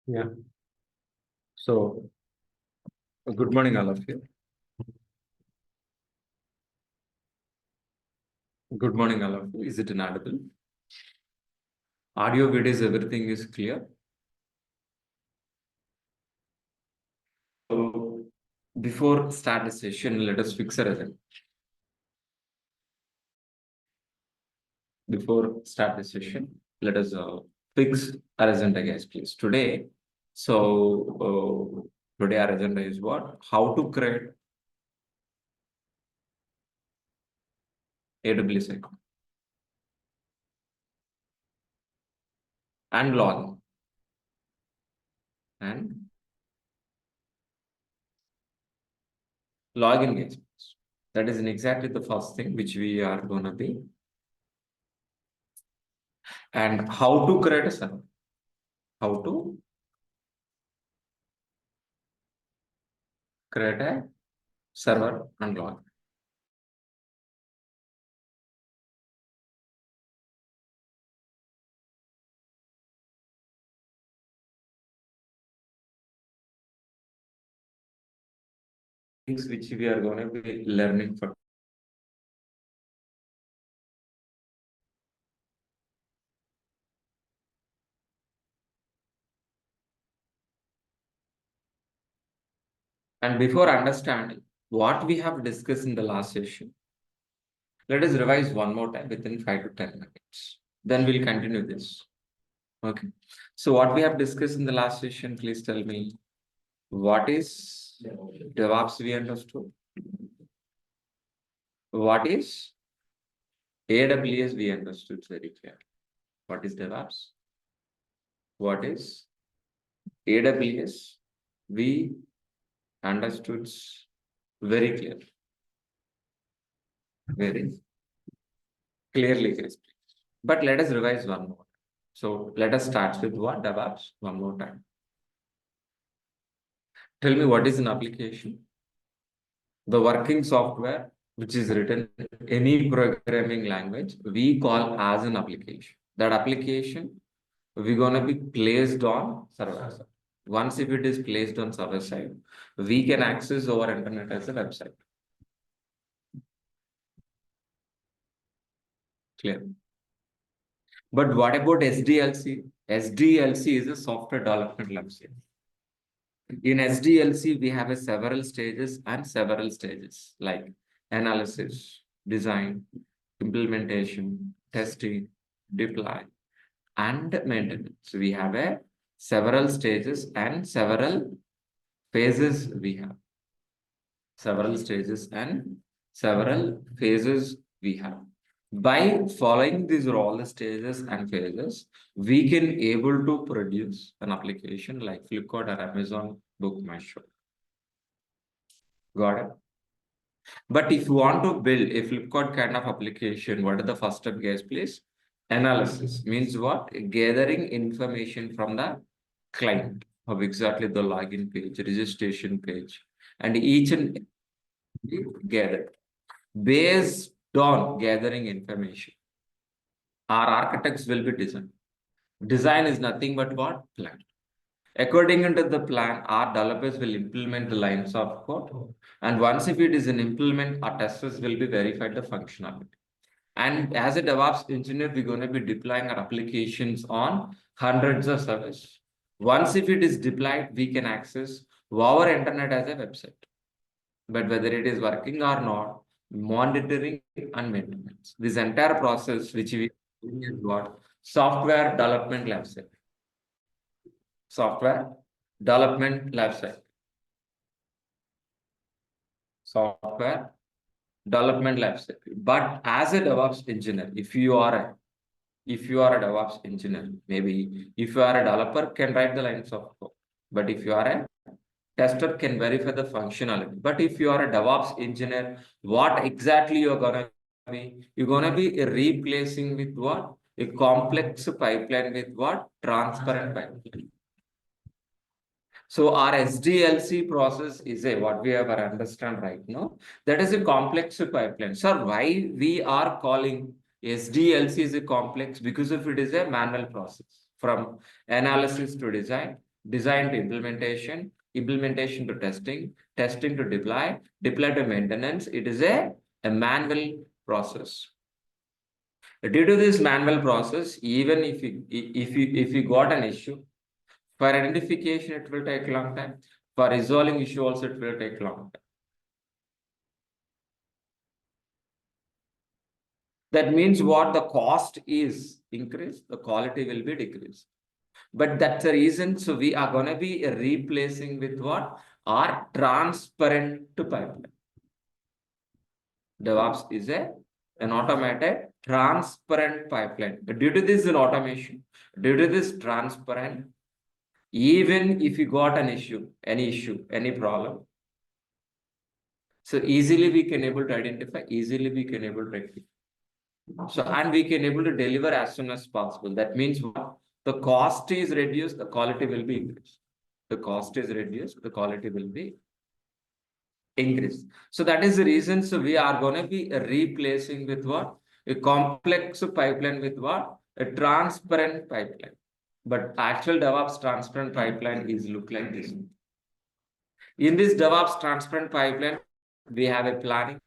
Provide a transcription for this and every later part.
Yeah. So, good morning, all of you. Good morning, all of you. Is it inaudible? Audio, videos, everything is clear. So, before start the session, let us fix a agenda. Before start the session, let us fix our agenda, guys, please. Today, today our agenda is what? How to create AWS account and login and login, guys. That is exactly the first thing which we are gonna be. And how to create a server. How to create a server and log. Things which we are going to be learning for. And before understanding what we have discussed in the last session, let us revise one more time within 5 to 10 minutes. Then we'll continue this. Okay. So what we have discussed in the last session, please tell me, what is DevOps we understood? What is AWS we understood very clear. What is DevOps? What is AWS we understood very clearly. Very clearly, guys. But let us revise one more. So let us start with what? DevOps one more time. Tell me, what is an application? The working software which is written in any programming language, we call as an application. That application, we're gonna be placed on server side. Once if it is placed on server side, we can access our internet as a website. Clear? But what about SDLC? SDLC is a software development license. In SDLC, we have several stages like analysis, design, implementation, testing, deploy, and maintenance. We have several stages and several phases we have. Several stages and several phases we have. By following these all the stages and phases, we can able to produce an application like Flipkart or Amazon Book My Show. Got it? But if you want to build a Flipkart kind of application, what is the first step, guys, please? Analysis means what? Gathering information from the client of exactly the login page, registration page, and each and gathered. Based on gathering information, our architects will be designed. Design is nothing but what? Plan. According to the plan, our developers will implement the lines of code. And once if it is an implement, our testers will be verified the functionality. And as a DevOps engineer, we're going to be deploying our applications on hundreds of servers. Once if it is deployed, we can access our internet as a website. But whether it is working or not, monitoring and maintenance. This entire process, which we is what? Software development lifecycle. Software development lifecycle. Software development lifecycle. But as a DevOps engineer, if you are a DevOps engineer, maybe if you are a developer, can write the lines of code. But if you are a tester, can verify the functionality. But if you are a DevOps engineer, what exactly you're gonna be? You're gonna be replacing with what? A complex pipeline with what? Transparent pipeline. So our SDLC process is what we have understand right now. That is a complex pipeline. Sir, why we are calling SDLC is a complex? Because if it is a manual process from analysis to design, design to implementation, implementation to testing, testing to deploy, deploy to maintenance. It is a manual process. Due to this manual process, even if you got an issue, for identification, it will take a long time. For resolving issue also, it will take a long time. That means what? The cost is increased, the quality will be decreased. But that's the reason. So we are going to be replacing with what? Our transparent pipeline. DevOps is an automated transparent pipeline. But due to this automation, due to this transparent, even if you got an issue, any problem, so easily we can able to identify, easily we can able to rectify. So, and we can able to deliver as soon as possible. That means what? The cost is reduced, the quality will be increased. The cost is reduced, the quality will be increased. So that is the reason. So we are going to be replacing with what? A complex pipeline with what? A transparent pipeline. But actual DevOps transparent pipeline is look like this. In this DevOps transparent pipeline, we have a planning,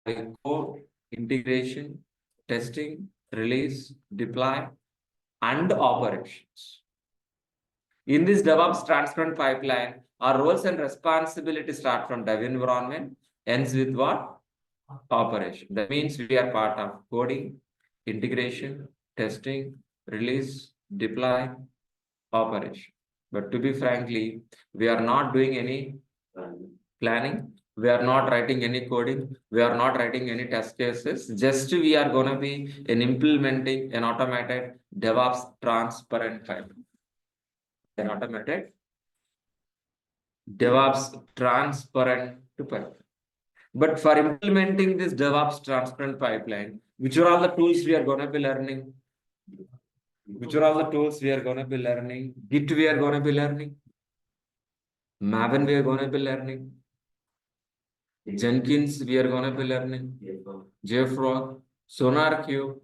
a code, integration, testing, release, deploy, and operations. In this DevOps transparent pipeline, our roles and responsibilities start from dev environment, ends with what? Operation. That means we are part of coding, integration, testing, release, deploy, operation. But to be frankly, we are not doing any planning. We are not writing any coding. We are not writing any test cases. Just we are going to be implementing an automated DevOps transparent pipeline. An automated DevOps transparent pipeline. But for implementing this DevOps transparent pipeline, which are all the tools we are going to be learning? Which are all the tools we are going to be learning? Git we are going to be learning. Maven we are going to be learning. Jenkins we are going to be learning. JFrog, SonarQube,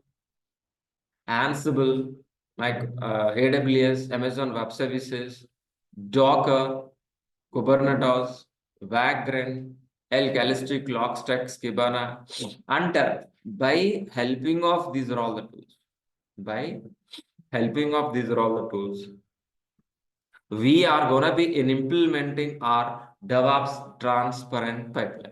Ansible, like AWS, Amazon Web Services, Docker, Kubernetes, Vagrant, Elk, Elastic, Logstash, Kibana, and by helping of these are all the tools. By helping of these are all the tools, we are going to be implementing our DevOps transparent pipeline.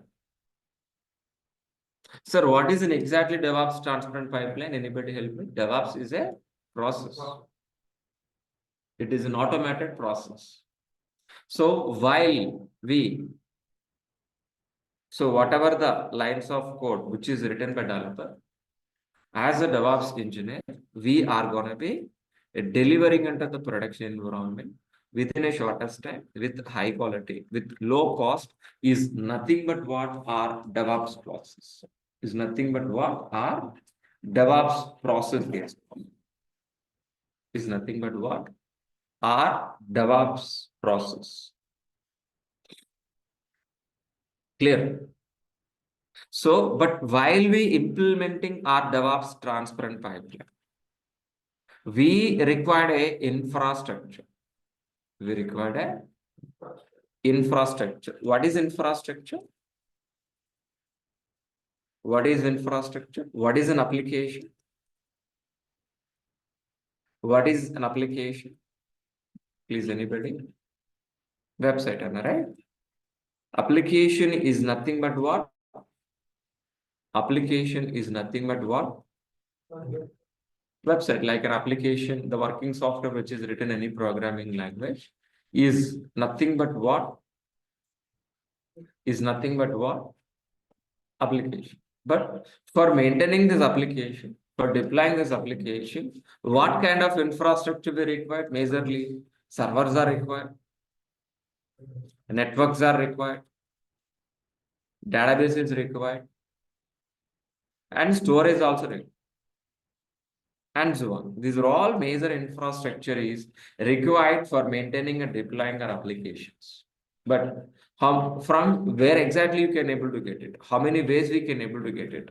Sir, what is an exactly DevOps transparent pipeline? Anybody help me? DevOps is a process. It is an automated process. So while whatever the lines of code which is written by developer, as a DevOps engineer, we are going to be delivering into the production environment within a shortest time with high quality, with low cost, is nothing but what our DevOps process. Is nothing but what our DevOps process is. Is nothing but what our DevOps process. Clear? So, but while we implementing our DevOps transparent pipeline, we required a infrastructure. We required a infrastructure. What is infrastructure? What is infrastructure? What is an application? What is an application? Please, anybody? Website, am I right? Application is nothing but what? Application is nothing but what? Website, like an application, the working software which is written in any programming language is nothing but what? Is nothing but what? Application. But for maintaining this application, for deploying this application, what kind of infrastructure we require? Majorly, servers are required, networks are required, database is required, and storage also required, and so on. These are all major infrastructure is required for maintaining and deploying our applications. But from where exactly you can able to get it? How many ways we can able to get it?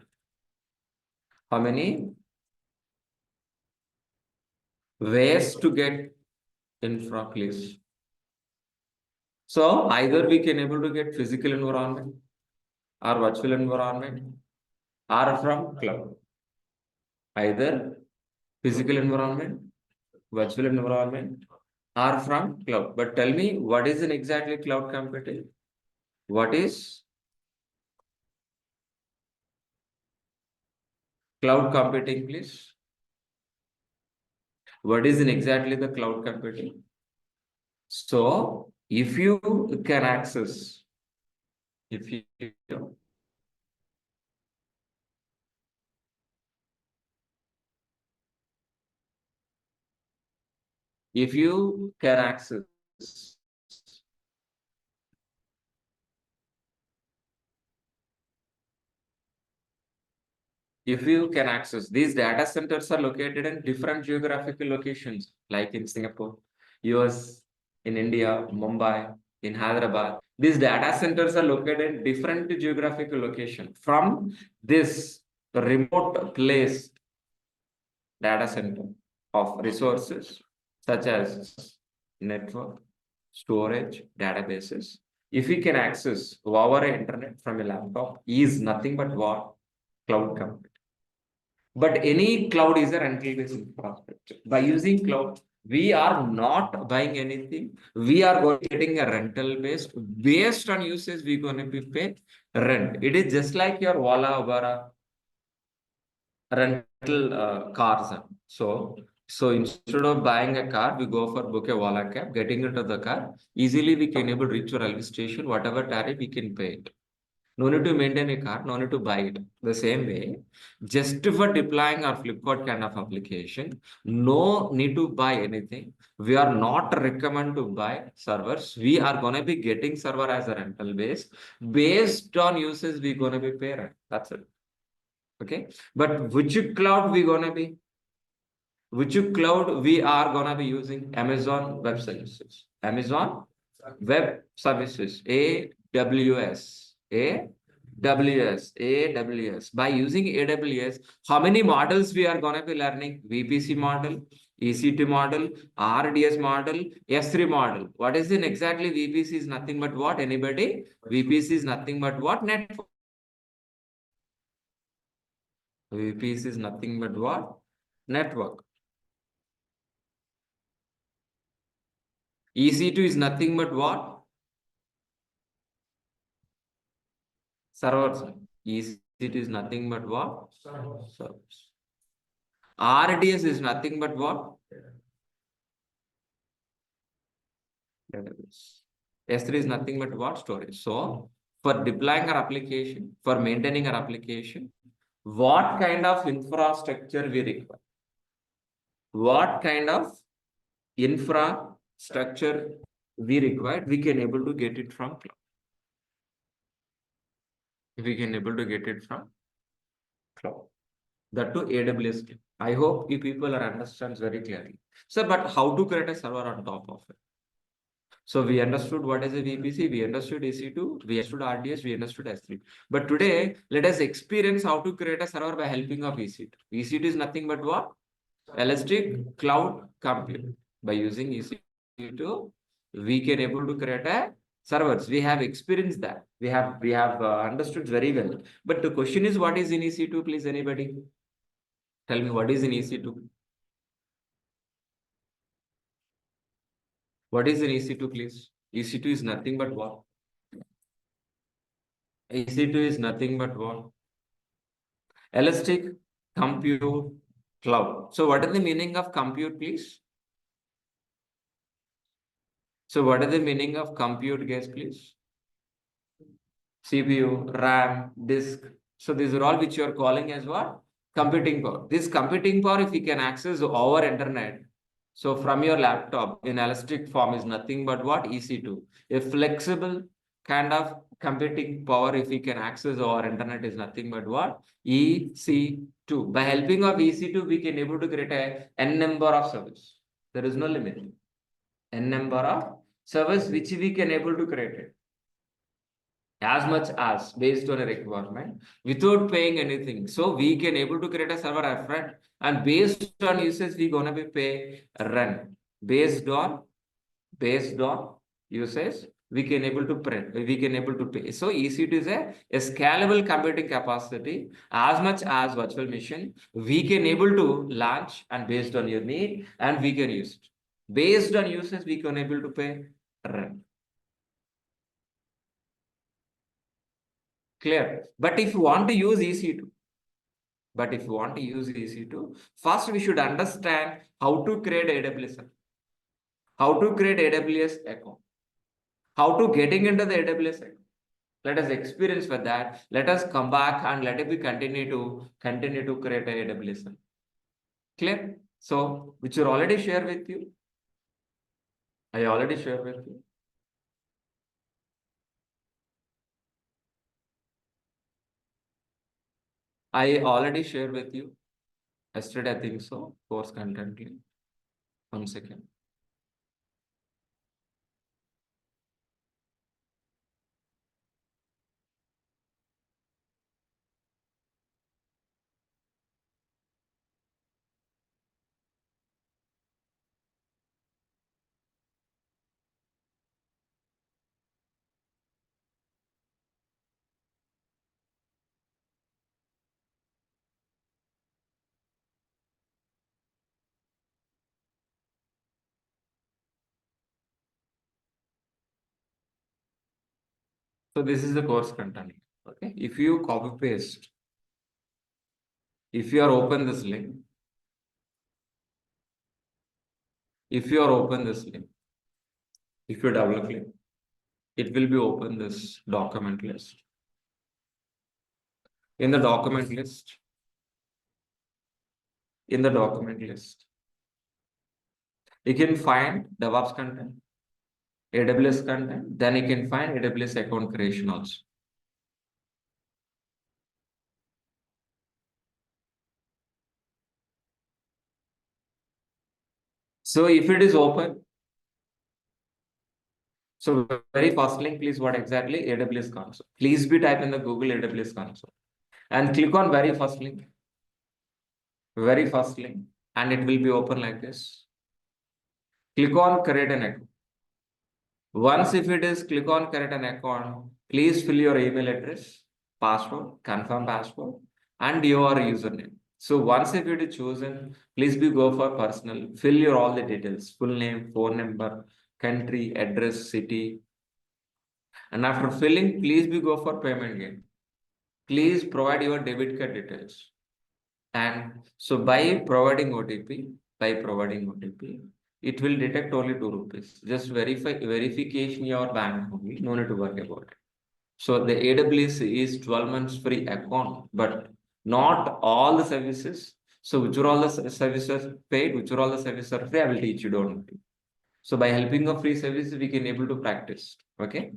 How many ways to get infra, please? So either we can able to get physical environment or virtual environment or from cloud. Either physical environment, virtual environment, or from cloud. But tell me, what is in exactly cloud computing? What is cloud computing, please? What is in exactly the cloud computing? So if you can access, if you if you can access these data centers are located in different geographical locations, like in Singapore, US, in India, Mumbai, in Hyderabad. These data centers are located in different geographical location. From this remote place data center of resources such as network, storage, databases. If we can access over internet from a laptop, is nothing but what? Cloud computing. But any cloud is a rental-based infrastructure. By using cloud, we are not buying anything. We are going getting a rental based on usage. We're going to be pay rent. It is just like your Ola, Ubera rental cars. So instead of buying a car, we go for book a Ola cab. Getting into the car, easily we can able to reach a railway station. Whatever tariff we can pay it. No need to maintain a car, no need to buy it. The same way, just for deploying our Flipkart kind of application, no need to buy anything. We are not recommend to buy servers. We are going to be getting server as a rental based on usage, we're going to be paying. That's it. Okay. But which cloud we going to be? Which cloud we are going to be using? Amazon Web Services. Amazon Web Services, AWS. AWS. By using AWS, how many models we are going to be learning? VPC model, EC2 model, RDS model, S3 model. What is in exactly VPC is nothing but what? Anybody? VPC is nothing but what? Network. VPC is nothing but what? Network. EC2 is nothing but what? Servers. EC2 is nothing but what? Servers. RDS is nothing but what? Database. S3 is nothing but what? Storage. So for deploying our application, for maintaining our application, what kind of infrastructure we require? What kind of infrastructure we require? We can able to get it from cloud. We can able to get it from cloud. That to AWS. I hope you people are understands very clearly. So, but how to create a server on top of it? So we understood what is a VPC, we understood EC2, we understood RDS, we understood S3. But today, let us experience how to create a server by helping of EC2. EC2 is nothing but what? Elastic Cloud Compute. By using EC2, we can able to create a servers. We have experienced that. We have understood very well. But the question is, what is in EC2? Please, anybody tell me what is in EC2? What is in EC2, please? EC2 is nothing but what? EC2 is nothing but what? Elastic Compute Cloud. So what is the meaning of compute, please? So what is the meaning of compute, guys, please? CPU, RAM, disk. So these are all which you are calling as what? Computing power. This computing power, if you can access over internet, so from your laptop in elastic form is nothing but what? EC2. A flexible kind of computing power, if we can access over internet, is nothing but what? EC2. By helping of EC2, we can able to create a n number of servers. There is no limit. N number of servers which we can able to create it. As much as based on a requirement without paying anything. So we can able to create a server upfront, and based on usage, we're gonna be pay rent based on usage. we can able to print, we can able to pay. So EC2 is a scalable computing capacity as much as virtual machine. We can able to launch and based on your need, and we can use it. Based on usage, we can able to pay rent. Clear. But if you want to use EC2, first we should understand how to create AWS, how to create AWS account, how to getting into the AWS account. Let us experience for that. Let us come back and let it be continue to create a AWS. Clear? So, which you already share with you. I already share with you. I already shared with you yesterday, I think so. Course content link. 1 second. So this is the course content. Okay. If you copy paste, if you are open this link, if you are open this link, if you double click, it will be open this document list. In the document list, you can find DevOps content, AWS content, then you can find AWS account creation also. So if it is open, so very first link, please what exactly AWS console. Please be type in the Google AWS console and click on very first link, and it will be open like this. Click on create an account. Once if it is click on create an account, please fill your email address, password, confirm password, and your username. So once if it is chosen, please be go for personal, fill your all the details, full name, phone number, country, address, city. And after filling, please be go for payment game. Please provide your debit card details. And so by providing OTP, it will detect only 2 rupees. Just verification your bank only. No need to worry about it. So the AWS is 12 months free account, but not all the services. So which are all the services paid, which are all the services are free, I will teach you, don't worry. So by helping of free services, we can able to practice. Okay.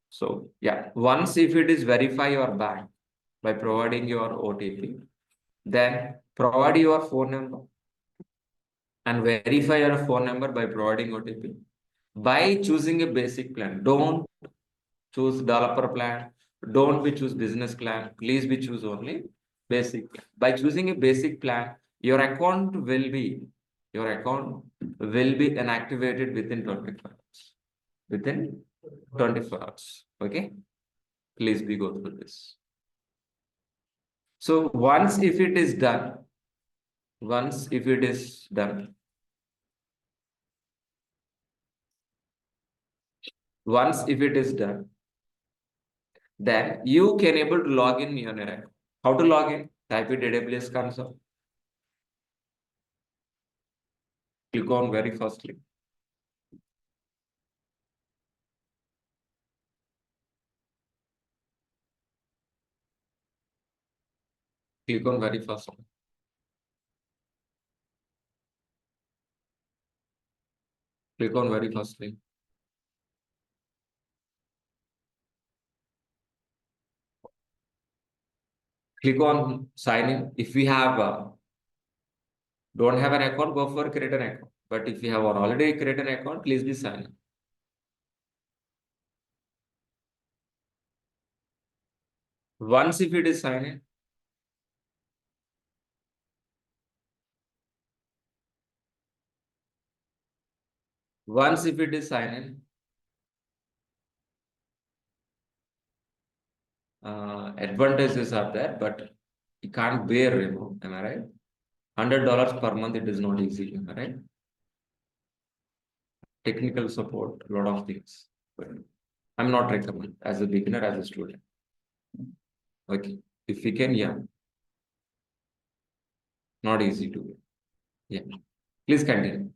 So yeah, once if it is verify your bank by providing your OTP, then provide your phone number and verify your phone number by providing OTP. By choosing a basic plan, don't choose developer plan, don't be choose business plan, please be choose only basic plan. By choosing a basic plan, your account will be inactivated within 24 hours. Within 24 hours. Okay. Please be go through this. So once if it is done, once if it is done, then you can able to log in your account. How to log in? Type it AWS console. Click on very first link. Click on very first link. Click on very first link. Click on sign in. If we have don't have an account, go for create an account. But if you have already created an account, please be sign in. Once if it is sign in, once if it is sign in, advantages are there, but you can't bear, am I right? $100 per month, it is not easy, am I right? Technical support, a lot of things. But I'm not recommend as a beginner, as a student. Okay, if we can, yeah, not easy to. Yeah, please continue.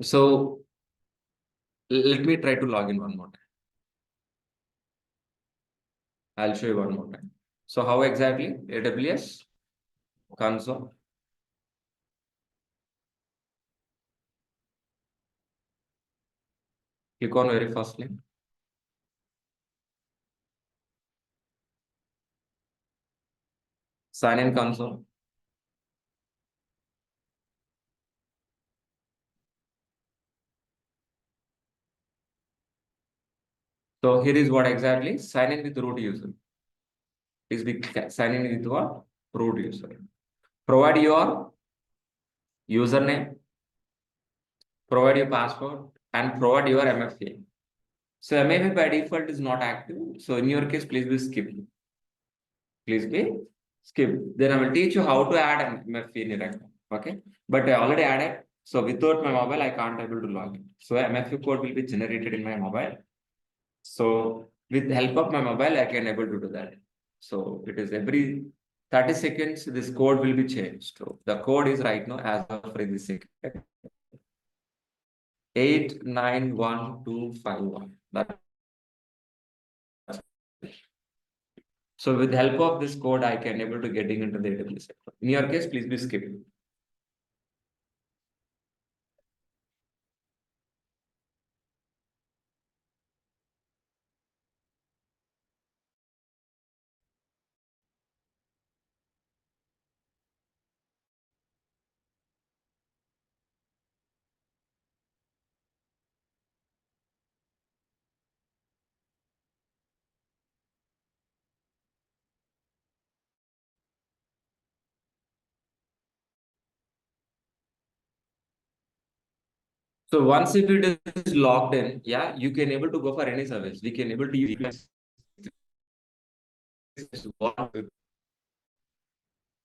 So let me try to log in one more time. I'll show you one more time. So how exactly? AWS console. Click on very first link. Sign in console. So here is what exactly sign in with root user. Is the sign in with what? Root user. Provide your username, provide your password, and provide your MFA. So MFA by default is not active. So in your case, please be skip. Please be skip. Then I will teach you how to add an MFA in your account. Okay. But I already added. So without my mobile, I can't able to log in. So MFA code will be generated in my mobile. So with the help of my mobile, I can able to do that. So it is every 30 seconds, this code will be changed. So the code is right now as of for this second. 891251. So with the help of this code, I can able to getting into the AWS. In your case, please be skipping. So once if it is logged in, yeah, you can able to go for any service. We can able to use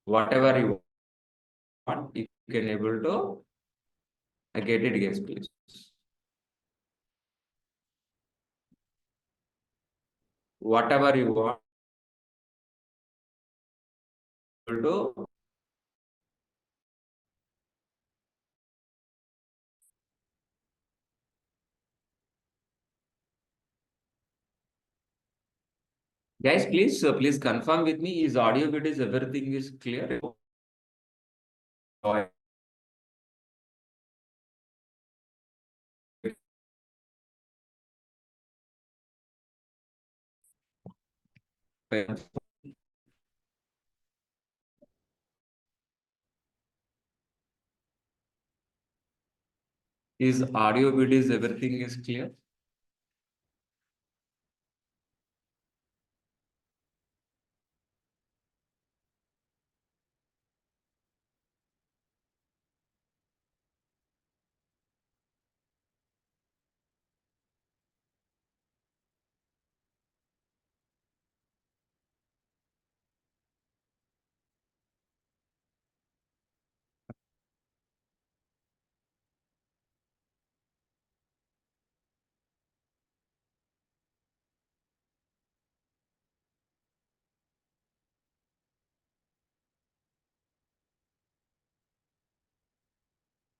whatever you want. You can able to get it, guys, please. Whatever you want to. Guys, please confirm with me. Is audio, videos, everything is clear? Is audio, videos, everything is clear?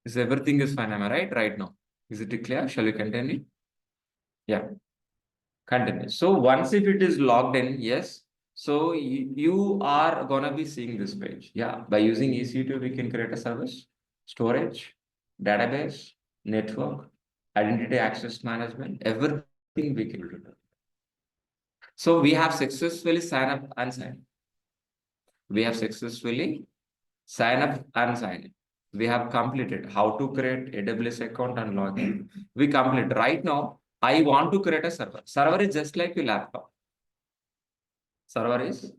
Is everything is fine? Am I right? Right now, is it clear? Shall we continue? Yeah, continue. So once if it is logged in, yes. So you are gonna be seeing this page. Yeah, by using EC2, we can create a service, storage, database, network, identity access management, everything we can do. So we have successfully signed up and signed. We have successfully sign up and sign in. We have completed how to create AWS account and login. We complete right now. I want to create a server. Server is just like your laptop. Server is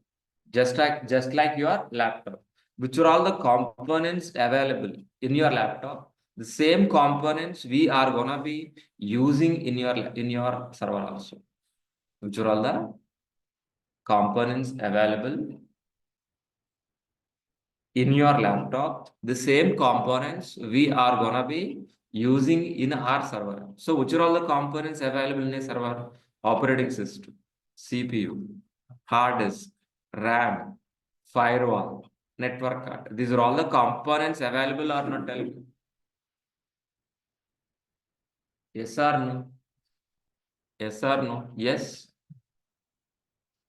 just like your laptop. Which are all the components available in your laptop? The same components we are gonna be using in your server also. Which are all the components available in your laptop, the same components we are gonna be using in our server. So which are all the components available in a server? Operating system, CPU, hard disk, RAM, firewall, network card. These are all the components available or not? Tell me. Yes or no? Yes or no? Yes.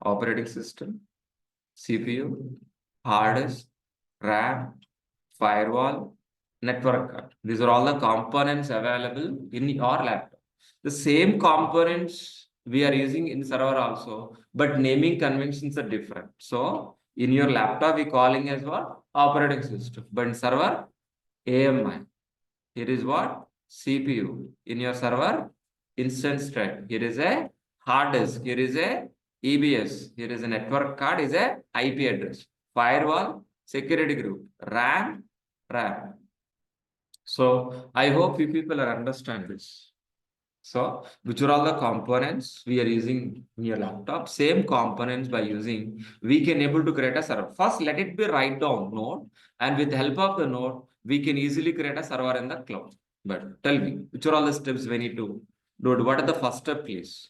Operating system, CPU, hard disk, RAM, firewall, network card. These are all the components available in your laptop. The same components we are using in server also, but naming conventions are different. So in your laptop, we calling as what? Operating system. But in server, AMI. Here is what? CPU. In your server, instance thread. Here is a hard disk. Here is a EBS. Here is a network card, is a IP address. Firewall, security group. RAM. So I hope you people are understand this. So which are all the components we are using in your laptop? Same components by using, we can able to create a server. First, let it be write down node, and with the help of the node, we can easily create a server in the cloud. But tell me, which are all the steps we need to do? What are the first step, please?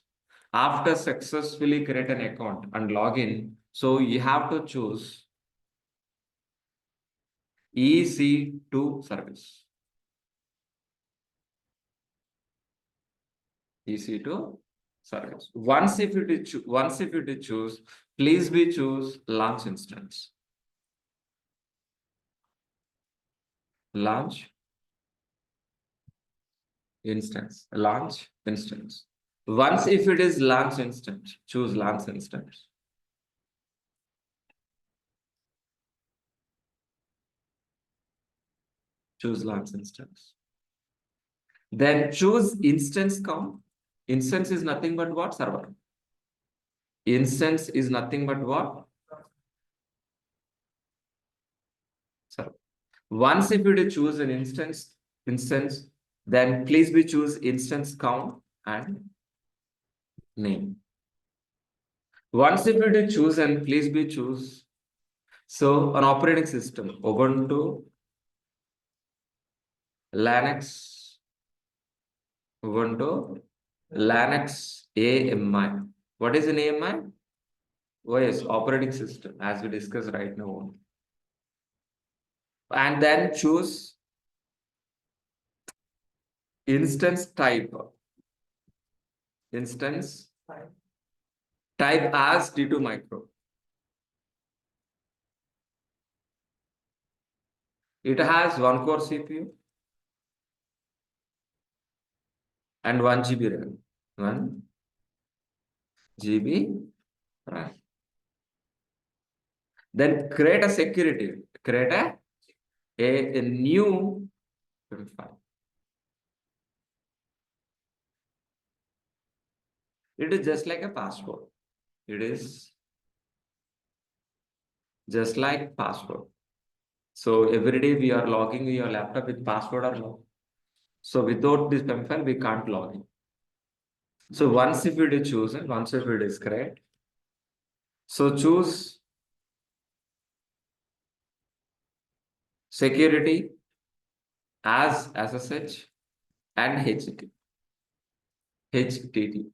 After successfully create an account and log in, so you have to choose EC2 service. EC2 service. Once if you choose, please be choose launch instance. Launch instance. Launch instance. Once if it is launch instance, choose launch instance. Choose launch instance. Then choose instance count. Instance is nothing but what? Server. Instance is nothing but what? Server. Once if you choose an instance, then please be choose instance count and name. Once if you choose and please be choose. So an operating system, Ubuntu, Linux, AMI. What is an AMI? Oh yes, operating system, as we discussed right now. And then choose instance type. Instance type as D2 micro. It has 1 core CPU and 1 GB RAM. 1 GB RAM. Then create a security. Create a new file. It is just like a password. It is just like password. So every day we are logging your laptop with password or no. So without this file, we can't log in. So once if it is chosen, once if it is correct, so choose security as SSH and HTTP.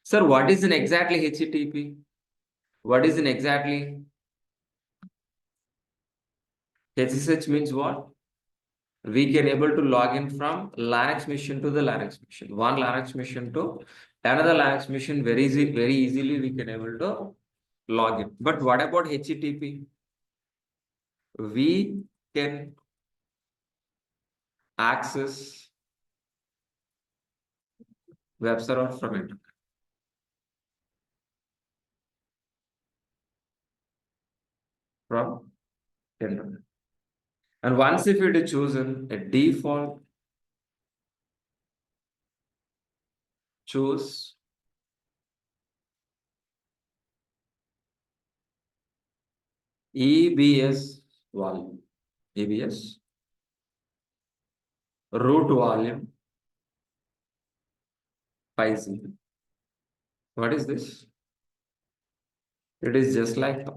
Sir, what is in exactly HTTP? What is in exactly? SSH means what? We can able to log in from Linux machine to the Linux machine. One Linux machine to another Linux machine very easily we can able to log in. But what about HTTP? We can access web server from internet. From internet. And once if it is chosen a default, choose EBS volume. EBS root volume 50. What is this? It is just like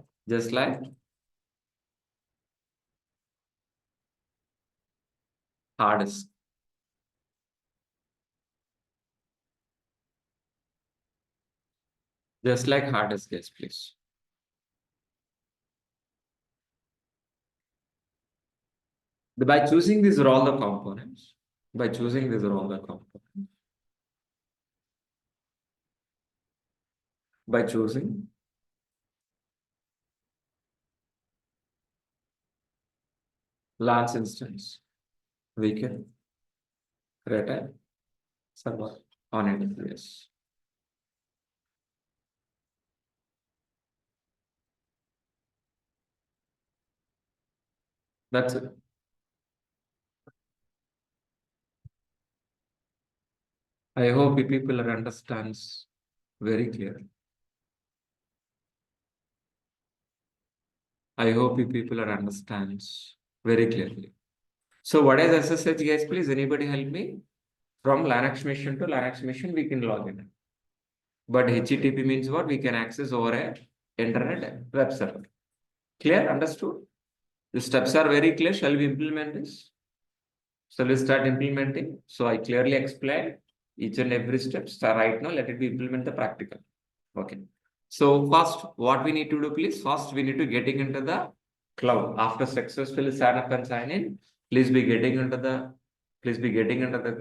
hard disk. Just like hard disk, yes, please. By choosing these are all the components. By choosing these are all the components. By choosing Lance instance, we can create a server on AWS. That's it. I hope you people understands very clear. I hope you people understands very clearly. So what is SSH, guys? Please, anybody help me? From Linux machine to Linux machine, we can log in. But HTTP means what? We can access over a internet web server. Clear? Understood? The steps are very clear. Shall we implement this? So let's start implementing. So I clearly explained each and every step. So right now, let it be implement the practical. Okay. So first, what we need to do, please. First, we need to getting into the cloud. After successfully sign up and sign in, please be getting into the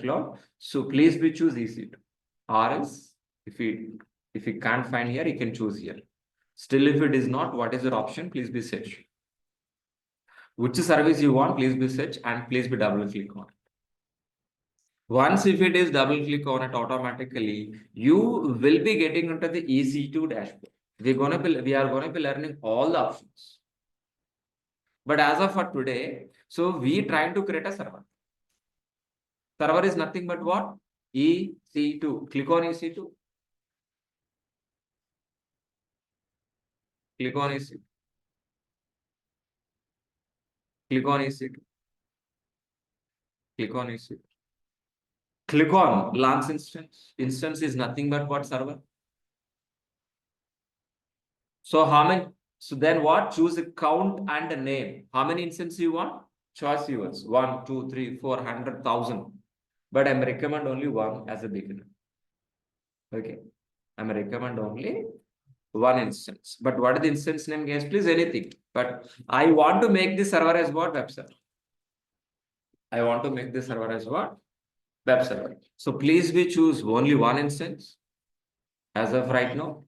cloud. So please be choose EC2. Or else, if you can't find here, you can choose here. Still, if it is not, what is your option? Please be search. Which service you want, please be search and please be double click on it. Once if it is double click on it automatically, you will be getting into the EC2 dashboard. We are gonna be learning all the options. But as of for today, so we trying to create a server. Server is nothing but what? EC2. Click on EC2. Click on EC2. Click on EC2. Click on EC2. Click on Lance instance. Instance is nothing but what server? So how many? So then what? Choose a count and a name. How many instances you want? Choice yours. 1, 2, 3, 4, 100,000. But I'm recommend only one as a beginner. Okay. I'm recommend only one instance. But what is the instance name, guys? Please anything. But I want to make this server as what? Web server. I want to make this server as what? Web server. So please we choose only one instance as of right now.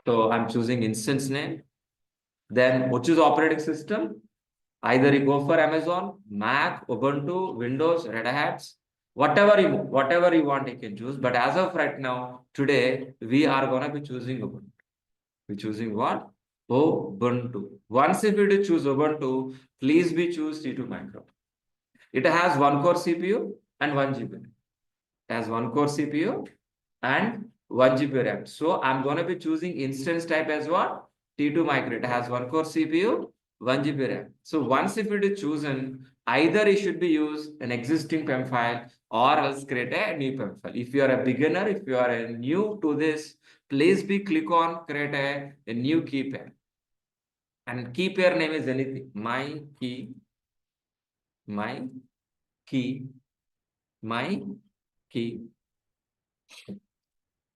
So I'm choosing instance name. Then which is operating system? Either you go for Amazon, Mac, Ubuntu, Windows, Red Hats, whatever you want, you can choose. But as of right now, today, we are gonna be choosing Ubuntu. We're choosing what? Ubuntu. Once if you choose Ubuntu, please be choose T2 micro. It has 1 core CPU and 1 GB. It has 1 core CPU and 1 GB RAM. So I'm gonna be choosing instance type as what? T2 micro. It has 1 core CPU, 1 GB RAM. So once if it is chosen, either it should be use an existing PEM file or else create a new PEM file. If you are a beginner, if you are a new to this, please be click on create a new key pair. And key pair name is anything. My key,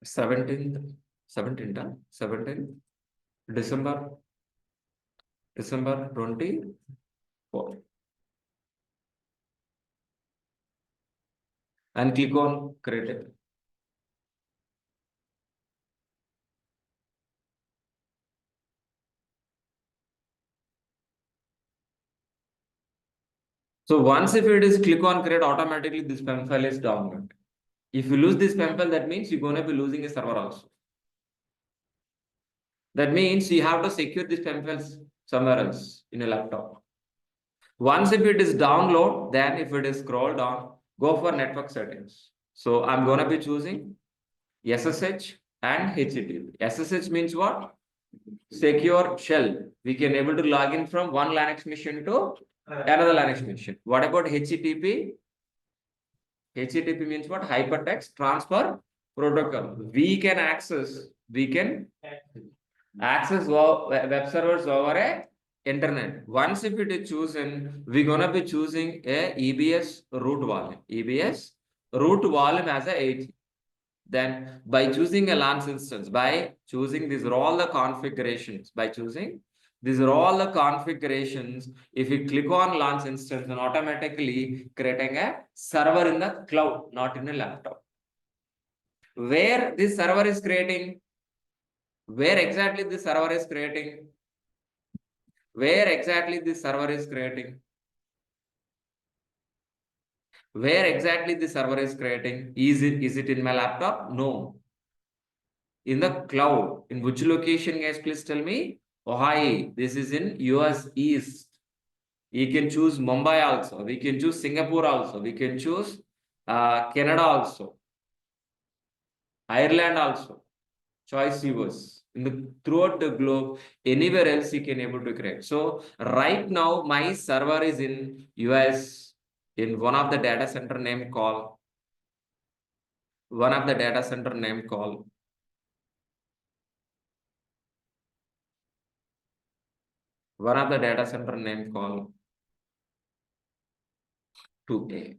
17th December 24. And click on create it. So once if it is click on create, automatically this PEM file is downloaded. If you lose this PEM file, that means you're going to be losing a server also. That means you have to secure this PEM files somewhere else in a laptop. Once if it is download, then if it is scroll down, go for network settings. So I'm going to be choosing SSH and HTTP. SSH means what? Secure shell. We can able to log in from one Linux machine to another Linux machine. What about HTTP? HTTP means what? Hypertext Transfer Protocol. We can access web servers over a internet. Once if it is chosen, we're gonna be choosing a EBS root volume. EBS root volume as a 80. Then by choosing a LANs instance, by choosing these are all the configurations, by choosing these are all the configurations, if you click on LANs instance, then automatically creating a server in the cloud, not in a laptop. Where this server is creating, where exactly this server is creating, where exactly this server is creating, where exactly the server is creating, is it in my laptop? No, in the cloud. In which location, guys? Please tell me. Oh, hi, this is in US East. We can choose Mumbai also. We can choose Singapore also. We can choose Canada also. Ireland also. Choice yours. In the throughout the globe, anywhere else you can able to create. So right now, my server is in US in one of the data center name call. One of the data center name call. One of the data center name call 2A.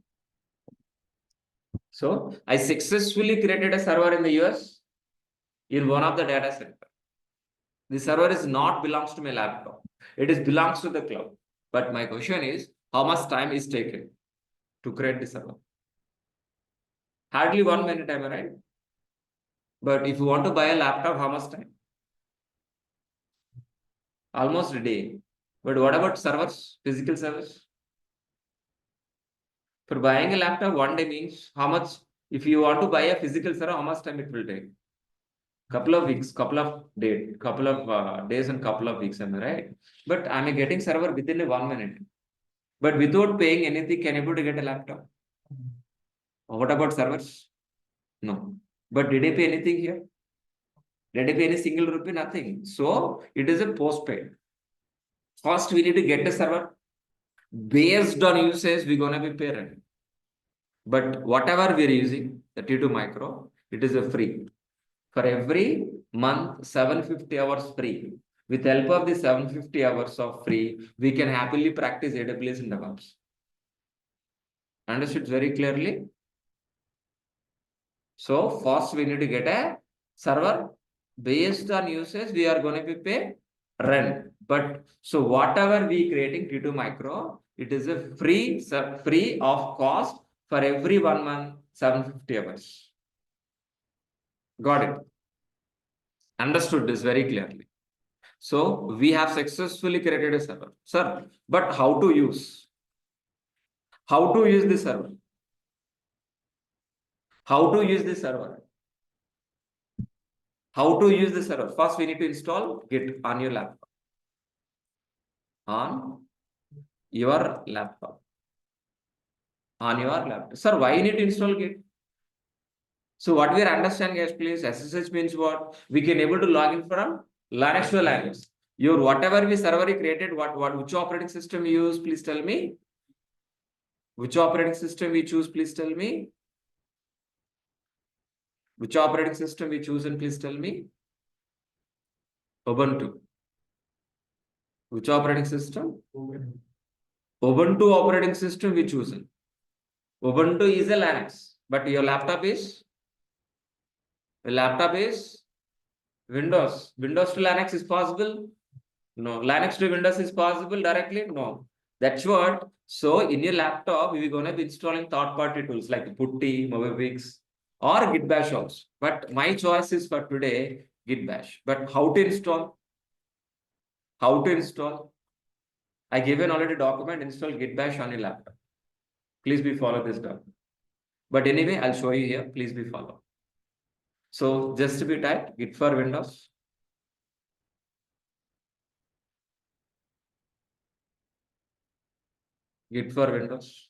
So I successfully created a server in the US in one of the data center. The server is not belongs to my laptop. It is belongs to the cloud. But my question is, how much time is taken to create the server? Hardly 1 minute, am I right? But if you want to buy a laptop, how much time? Almost a day. But what about servers, physical servers? For buying a laptop, 1 day means how much? If you want to buy a physical server, how much time it will take? Couple of weeks, couple of days and couple of weeks, am I right? But I'm getting server within a 1 minute. But without paying anything, can able to get a laptop? What about servers? No. But did I pay anything here? Did I pay any single rupee? Nothing. So it is a postpaid. First, we need to get a server. Based on usage, we're gonna be paying. But whatever we're using, the T2 micro, it is a free. For every month, 750 hours free. With help of the 750 hours of free, we can happily practice AWS in DevOps. Understood very clearly? So first we need to get a server. Based on usage, we are going to be pay rent. But so whatever we creating T2 micro, it is a free of cost for every 1 month, 750 hours. Got it. Understood this very clearly. So we have successfully created a server. Sir, but how to use? How to use the server? How to use the server? How to use the server? First, we need to install Git on your laptop. On your laptop. On your laptop. Sir, why you need to install Git? So what we are understanding, guys, please, SSH means what? We can able to log in from Linux to Linux. Your whatever we server you created, which operating system you use, please tell me. Which operating system we choose, please tell me. Which operating system we choose and please tell me. Ubuntu. Which operating system? Ubuntu operating system we chosen. Ubuntu is a Linux, but your laptop is Windows. Windows to Linux is possible? No. Linux to Windows is possible directly? No. That's what. So in your laptop, we're going to be installing third-party tools like Putty, Mobivix, or Git Bash also. But my choice is for today, Git Bash. But how to install? How to install? I given already document, install Git Bash on your laptop. Please be follow this document. But anyway, I'll show you here. Please be follow. So just to be typed, Git for Windows. Git for Windows.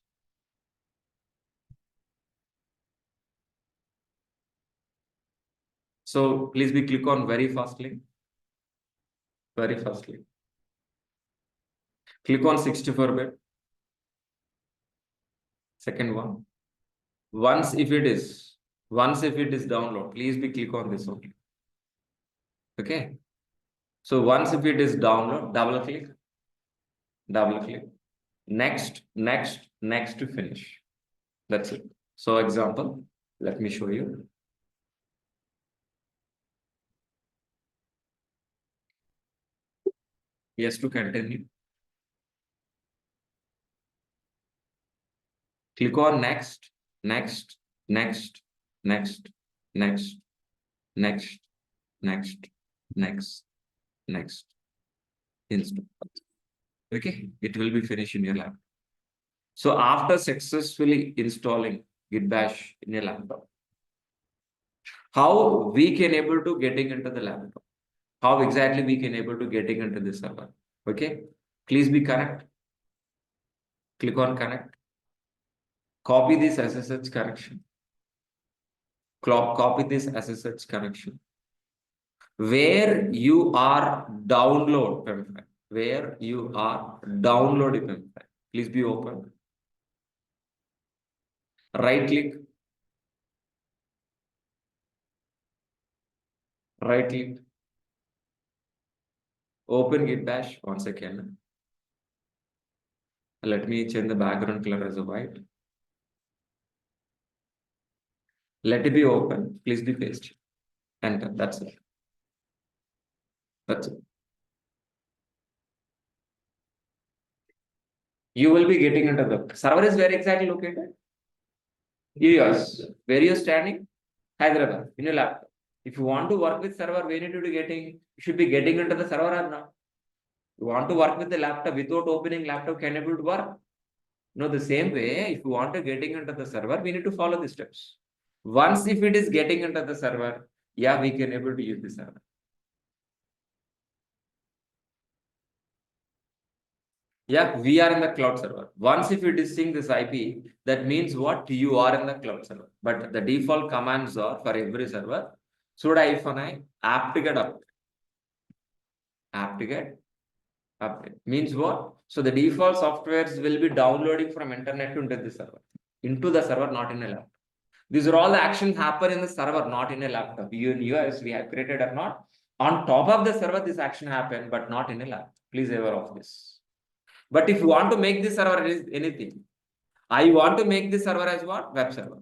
So please be click on very first link. Very first link. Click on 64-bit. Second one. Once if it is download, please be click on this only. Okay. So once if it is download, double click, next, to finish. That's it. So example, let me show you. Yes, to continue. Click on next, next, next, next, next, next, next, next, install. Okay, it will be finished in your laptop. So after successfully installing Git Bash in your laptop, how we can able to getting into the laptop? How exactly we can able to getting into the server? Okay, please be connect. Click on connect. Copy this SSH connection. Copy this SSH connection. Where you are download PEM file. Where you are downloading PEM file. Please be open. Right click. Right click. Open Git Bash. One second. Let me change the background color as a white. Let it be open. Please be paste. Enter. That's it. That's it. You will be getting into the server is where exactly located? Yes. Where you're standing? Hyderabad. In your laptop. If you want to work with server, where you you should be getting into the server or not? You want to work with the laptop without opening laptop, can able to work? No, the same way, if you want to getting into the server, we need to follow the steps. Once if it is getting into the server, yeah, we can able to use the server. Yeah, we are in the cloud server. Once if it is seeing this IP, that means what? You are in the cloud server. But the default commands are for every server. Sudo -i apt get up. Apt get update. Means what? So the default softwares will be downloading from internet into the server. Into the server, not in a laptop. These are all the actions happen in the server, not in a laptop. You in US, we have created or not. On top of the server, this action happen, but not in a laptop. Please be aware of this. But if you want to make this server anything, I want to make this server as what? Web server.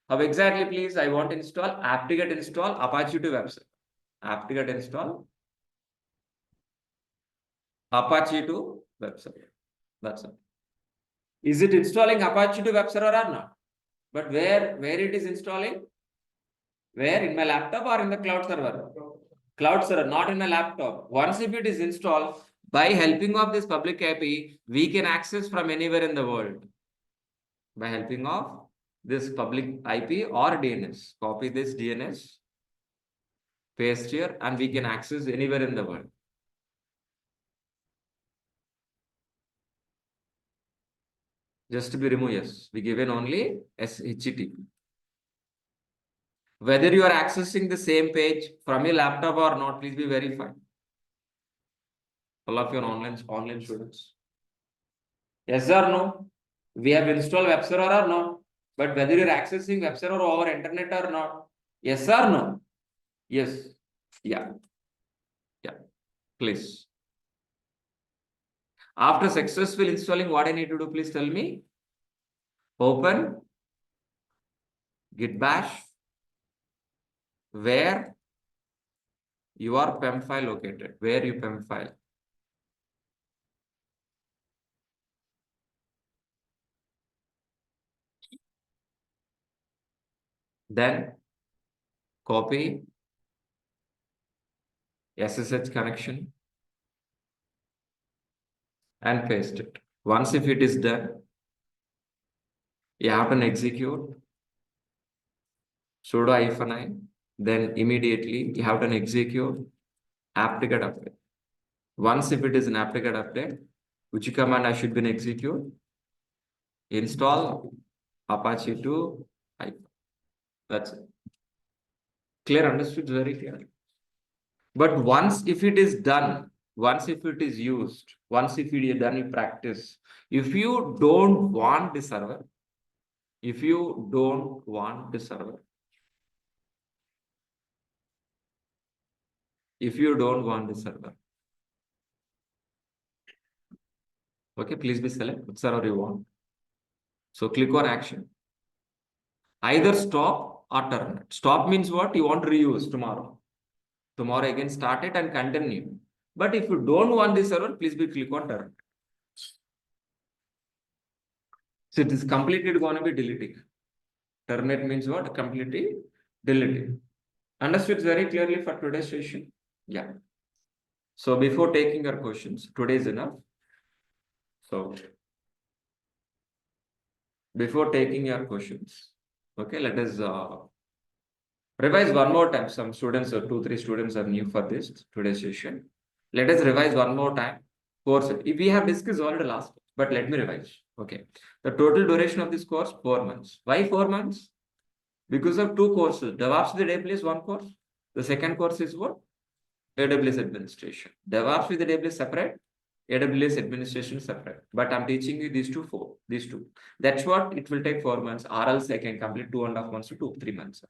How exactly, please? I want to install apt-get install Apache to web server. Apt-get install Apache to web server. That's it. Is it installing Apache to web server or not? But where it is installing? Where? In my laptop or in the cloud server? Cloud server, not in my laptop. Once if it is installed, by helping of this public API, we can access from anywhere in the world. By helping of this public IP or DNS. Copy this DNS, paste here, and we can access anywhere in the world. Just to be removed, yes. We given only SHTTP. Whether you are accessing the same page from your laptop or not, please be verified. All of your online students. Yes or no? We have installed web server or not? But whether you're accessing web server over internet or not? Yes or no? Yes. Yeah. Yeah. Please. After successful installing, what I need to do, please tell me. Open Git Bash where your PEM file located. Where your PEM file. Then copy SSH connection and paste it. Once if it is done, you have to execute sudo -i. Then immediately you have to execute apt-get update. Once if it is an apt-get update, which command I should be execute? Install Apache to hyphen. That's it. Clear, understood, very clear. But once if it is done, once if it is used, once if it is done in practice, if you don't want the server, if you don't want the server. Okay, please be select which server you want. So click on action. Either stop or terminate. Stop means what? You want to reuse tomorrow. Tomorrow again start it and continue. But if you don't want the server, please be click on terminate. So it is completely going to be deleting. Terminate means what? Completely deleting. Understood very clearly for today's session? Yeah. So before taking your questions, today is enough. So before taking your questions, okay, let us revise one more time. Some students or 2-3 students are new for this today's session. Let us revise one more time. Course. If we have discussed already last, but let me revise. Okay. The total duration of this course, 4 months. Why 4 months? Because of 2 courses. DevOps with AWS, 1 course. The second course is what? AWS administration. DevOps with AWS separate. AWS administration separate. But I'm teaching you these two. That's what it will take 4 months. Or else I can complete 2.5 months to 3 months.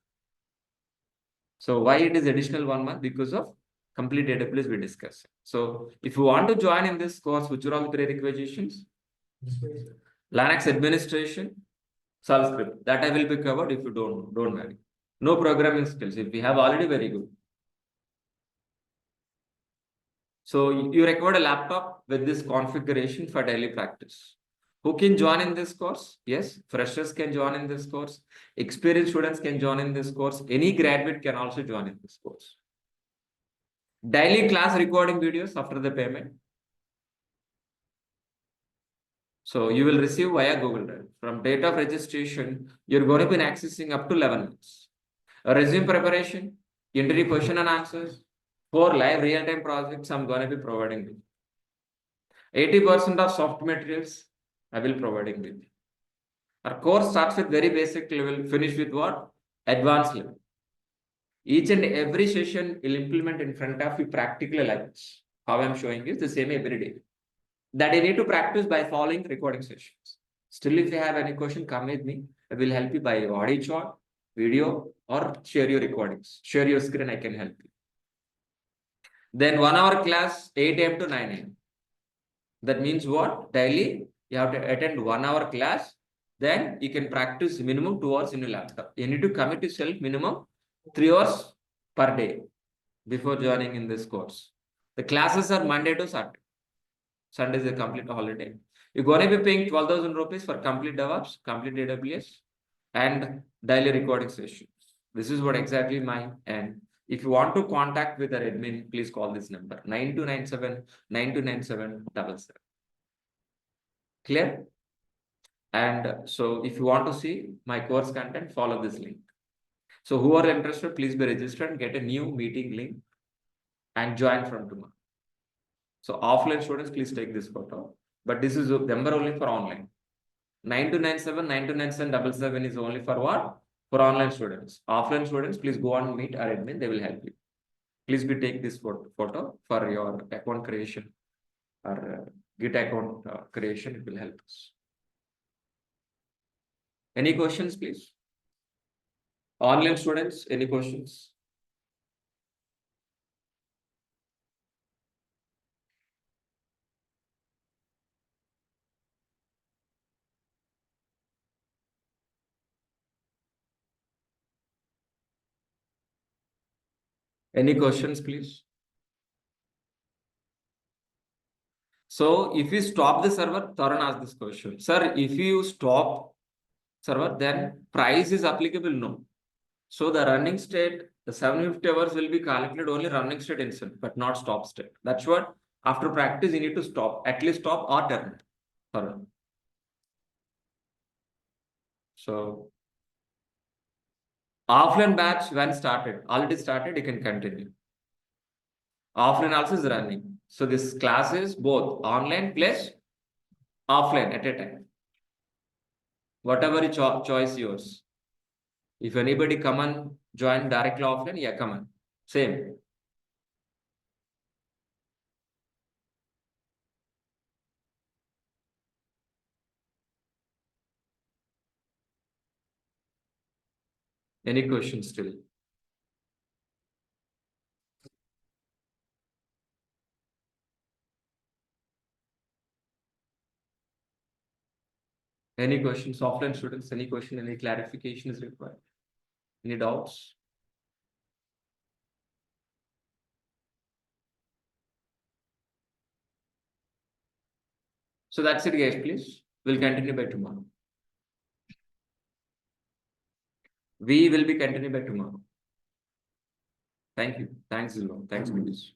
So why it is additional 1 month? Because of complete AWS we discussed. So if you want to join in this course, which are all the prerequisites? Linux administration, Shell script. That I will be covered. If you don't worry. No programming skills. If we have already, very good. So you require a laptop with this configuration for daily practice. Who can join in this course? Yes, freshers can join in this course. Experienced students can join in this course. Any graduate can also join in this course. Daily class recording videos after the payment. So you will receive via Google Drive. From date of registration, you're going to be accessing up to 11 months. A resume preparation, interview question and answers, 4 live real-time projects I'm going to be providing with. 80% of soft materials I will providing with. Our course starts with very basic level, finish with what? Advanced level. Each and every session will implement in front of you practical lines. How I'm showing is the same every day. That you need to practice by following recording sessions. Still, if you have any question, come with me. I will help you by audio chat, video, or share your recordings. Share your screen, I can help you. Then 1 hour class, 8 a.m. to 9 a.m. That means what? Daily, you have to attend 1 hour class. Then you can practice minimum 2 hours in your laptop. You need to commit yourself minimum 3 hours per day before joining in this course. The classes are Monday to Saturday. Sunday is a complete holiday. You're going to be paying 12,000 rupees for complete DevOps, complete AWS, and daily recording sessions. This is what exactly mine. And if you want to contact with our admin, please call this number 9297 9297 77. Clear? And so if you want to see my course content, follow this link. So who are interested, please be registered and get a new meeting link and join from tomorrow. So offline students, please take this photo. But this is number only for online. 9297 9297 77 is only for what? For online students. Offline students, please go and meet our admin. They will help you. Please be take this photo for your account creation or Git account creation. It will help us. Any questions, please? Online students, any questions? Any questions, please? So if you stop the server, Taran asked this question. Sir, if you stop server, then price is applicable? No. So the running state, the 750 hours will be calculated only running state instant, but not stop state. That's what after practice you need to stop, at least stop or terminate. So offline batch when started, already started, you can continue. Offline also is running. So this class is both online plus offline at a time. Whatever choice yours. If anybody come and join directly offline, yeah, come on. Same. Any questions still? Any questions? Offline students, any question, any clarification is required? Any doubts? So that's it, guys, please. We'll continue by tomorrow. We will be continuing by tomorrow. Thank you. Thanks, Zillow. Thanks, Lucas.